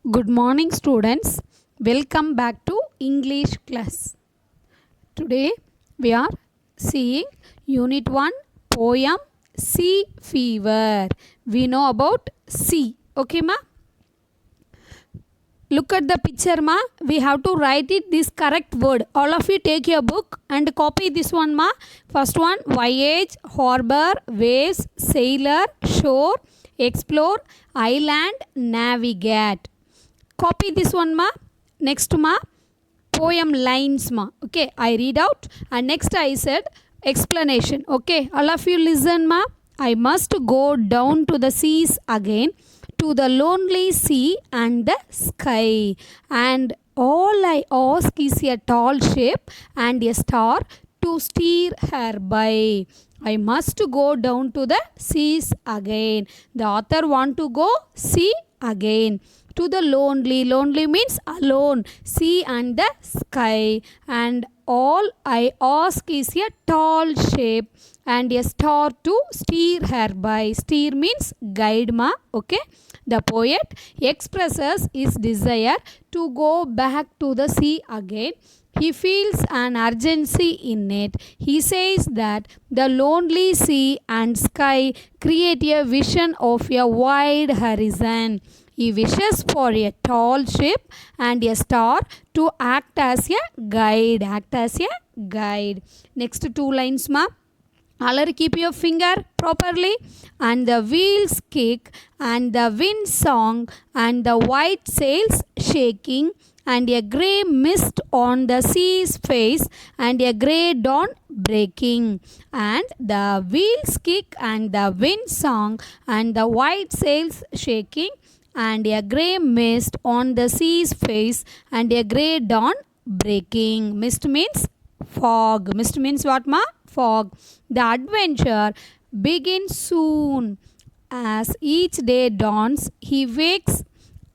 Good morning, students. Welcome back to English class. Today we are seeing Unit 1 poem Sea Fever. We know about sea. Okay, ma? Look at the picture, ma. We have to write it this correct word. All of you take your book and copy this one, ma. First one, voyage, harbor, waves, sailor, shore, explore, island, navigate. Copy this one, ma. Next, ma, poem lines, ma. Okay, I read out and next I said explanation. Okay, all of you listen, ma. I must go down to the seas again, to the lonely sea and the sky, and all I ask is a tall ship and a star to steer her by. I must go down to the seas again. The author want to go sea again. To the lonely means alone, sea and the sky, and all I ask is a tall shape and a star to steer her by. Steer means guide, ma. Okay, the poet expresses his desire to go back to the sea again. He feels an urgency in it. He says that the lonely sea and sky create a vision of a wide horizon. He wishes for a tall ship and a star to act as a guide. Next two lines, ma. Already keep your finger properly. And the wheels kick and the wind song and the white sails shaking and a grey mist on the sea's face and a grey dawn breaking. And the wheels kick and the wind song and the white sails shaking and a grey mist on the sea's face and a grey dawn breaking. Mist means fog. Mist means what, ma? Fog. The adventure begins soon. As each day dawns, he wakes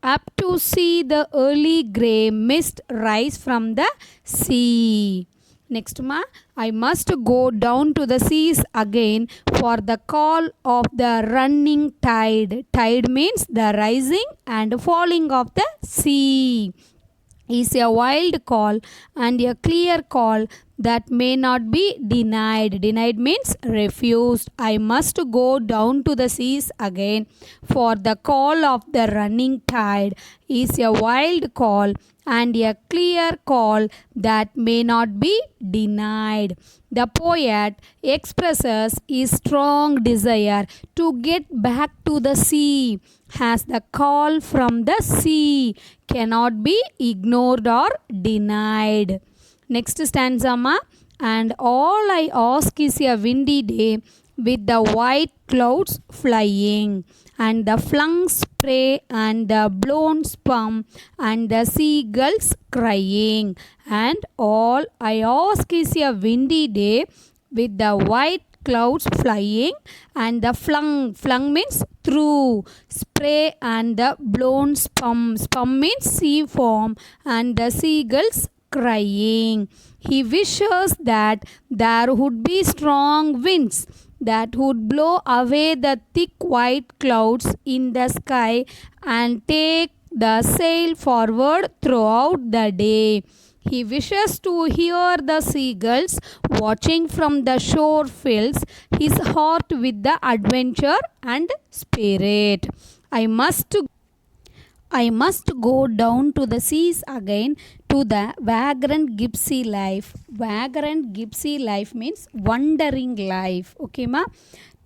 up to see the early grey mist rise from the sea. Next, ma, I must go down to the seas again for the call of the running tide. Tide means the rising and falling of the sea. Is a wild call and a clear call that may not be denied. Denied means refused. I must go down to the seas again, for the call of the running tide is a wild call and a clear call that may not be denied. The poet expresses his strong desire to get back to the sea, as the call from the sea cannot be ignored or denied. Next stanza, ma. And all I ask is a windy day with the white clouds flying and the flung spray and the blown sperm and the seagulls crying. And all I ask is a windy day with the white clouds flying and the flung means through, spray and the blown sperm means sea foam and the seagulls crying. He wishes that there would be strong winds that would blow away the thick white clouds in the sky and take the sail forward throughout the day. He wishes to hear the seagulls watching from the shore fills his heart with the adventure and spirit. I must go down to the seas again, to the vagrant gypsy life. Vagrant gypsy life means wandering life. Okay, ma?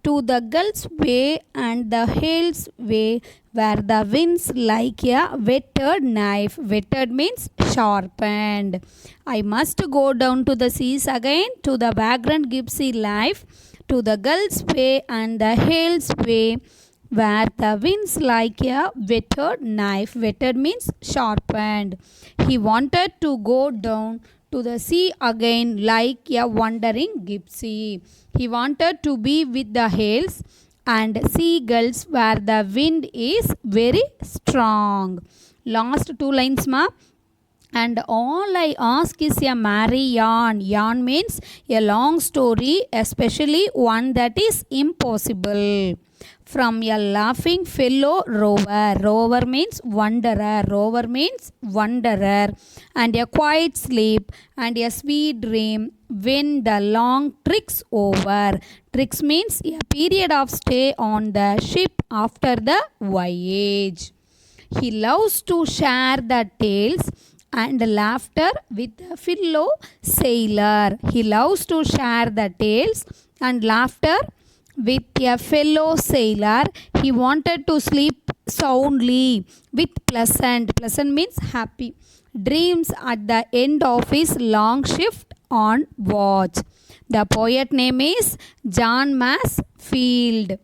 To the Gulf's way and the Hale's way, where the winds like a whetted knife. Whetted means sharpened. I must go down to the seas again, to the vagrant gypsy life, to the Gulf's way and the Hale's way, where the winds like a whetted knife. Whetted means sharpened. He wanted to go down to the sea again like a wandering gypsy. He wanted to be with the Hales and seagulls where the wind is very strong. Last two lines, ma. And all I ask is a merry yarn. Yarn means a long story, especially one that is impossible. from a laughing fellow rover. Rover means wanderer. Rover means wanderer. And a quiet sleep and a sweet dream when the long trick's over. Tricks means a period of stay on the ship after the voyage. He loves to share the tales and laughter with a fellow sailor. He loves to share the tales and laughter with a fellow sailor. He wanted to sleep soundly with pleasant. Pleasant means happy. Dreams at the end of his long shift on watch. The poet name is John Masefield.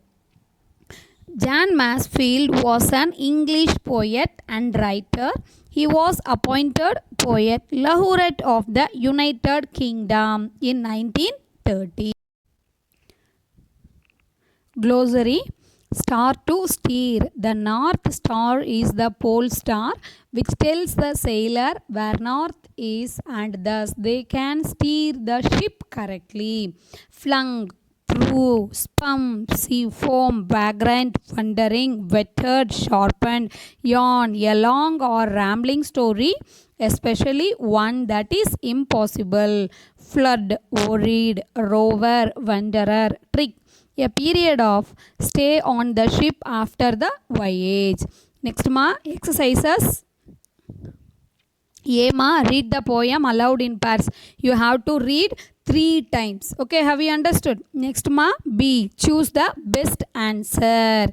John Masefield was an English poet and writer. He was appointed poet laureate of the United Kingdom in 1930. Glossary. Star to steer. The North Star is the pole star which tells the sailor where north is, and thus they can steer the ship correctly. Flung, through, spum, sea foam, vagrant, wandering, wetted, sharpened, yawn, a long or rambling story, especially one that is impossible. Flood, worried, rover, wanderer, trick. A period of stay on the ship after the voyage. Next exercises. A read the poem aloud in pairs. You have to read 3 times. Okay, have you understood? Next B, choose the best answer.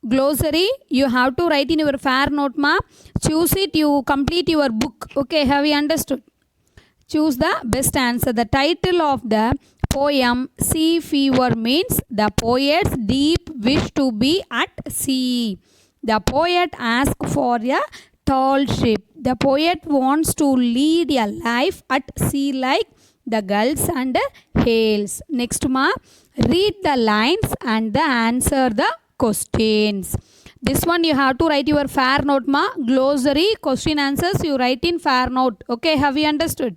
Glossary, you have to write in your fair note choose it, you complete your book. Okay, have you understood? Choose the best answer. The title of the poem Sea Fever means the poet's deep wish to be at sea. The poet asks for a tall ship. The poet wants to lead a life at sea like the gulls and whales. Next read the lines and answer the questions. This one you have to write your fair note glossary, question answers you write in fair note. Okay, have you understood?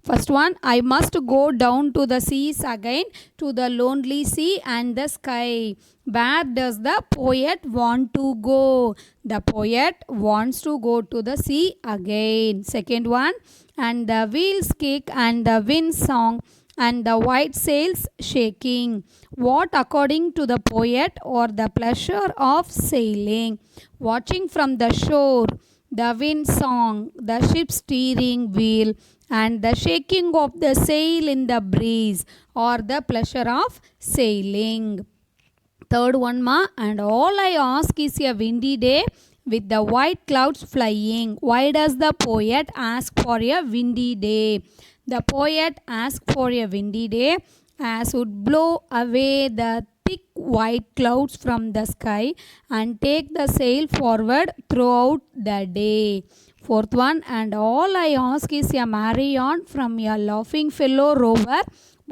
First one, I must go down to the seas again, to the lonely sea and the sky. Where does the poet want to go? The poet wants to go to the sea again. Second one, and the wheels kick and the wind song and the white sails shaking. What according to the poet or the pleasure of sailing? Watching from the shore, the wind song, the ship's steering wheel, and the shaking of the sail in the breeze, or the pleasure of sailing. Third one and all I ask is a windy day with the white clouds flying. Why does the poet ask for a windy day? The poet asks for a windy day as would blow away the thick white clouds from the sky and take the sail forward throughout the day. Fourth one, and all I ask is a Marion from a laughing fellow rover.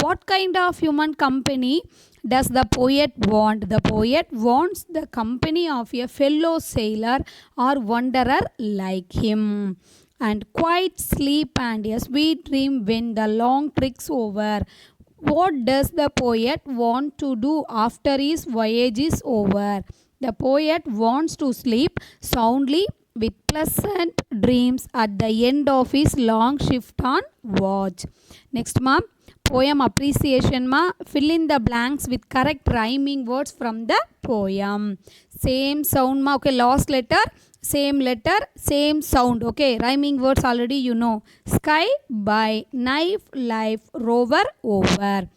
What kind of human company does the poet want? The poet wants the company of a fellow sailor or wanderer like him. And quiet sleep and a sweet dream when the long trick's over. What does the poet want to do after his voyage is over? The poet wants to sleep soundly with pleasant dreams at the end of his long shift on watch. Next poem appreciation fill in the blanks with correct rhyming words from the poem. Same sound okay, last letter, same sound. Okay, rhyming words already you know. Sky, by, knife, life, rover, over.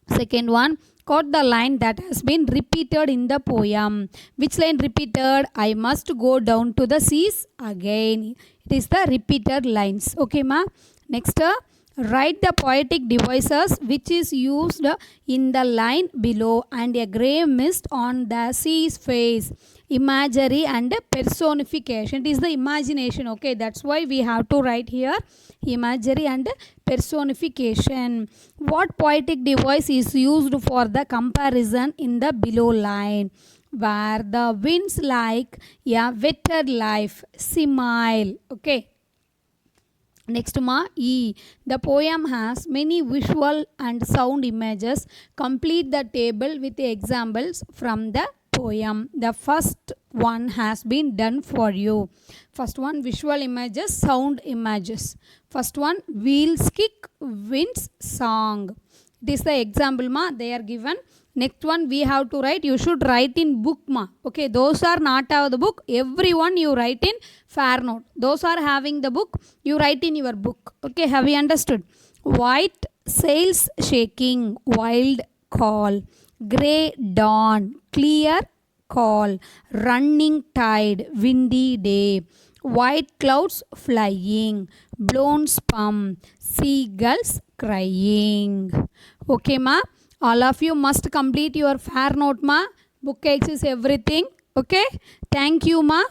Second one, quote the line that has been repeated in the poem. Which line repeated? I must go down to the seas again. It is the repeated lines. Okay next write the poetic devices which is used in the line below and a grey mist on the sea's face. Imagery and personification. It is the imagination. Okay, that's why we have to write here imagery and personification. What poetic device is used for the comparison in the below line? Where the winds like a wetted life, simile. Okay. Next ma E. The poem has many visual and sound images. Complete the table with the examples from the poem. The first one has been done for you. First one visual images, sound images. First one wheels kick, winds song. It is the example ma, they are given. Next one we have to write, you should write in book ma. Okay, those are not have the book, everyone you write in fair note. Those are having the book, you write in your book. Okay, have you understood? White sails shaking, wild call. Grey dawn, clear call. Running tide, windy day. White clouds flying, blown sperm, seagulls crying. Okay ma, all of you must complete your fair note ma. Book exercise everything. Okay, thank you ma.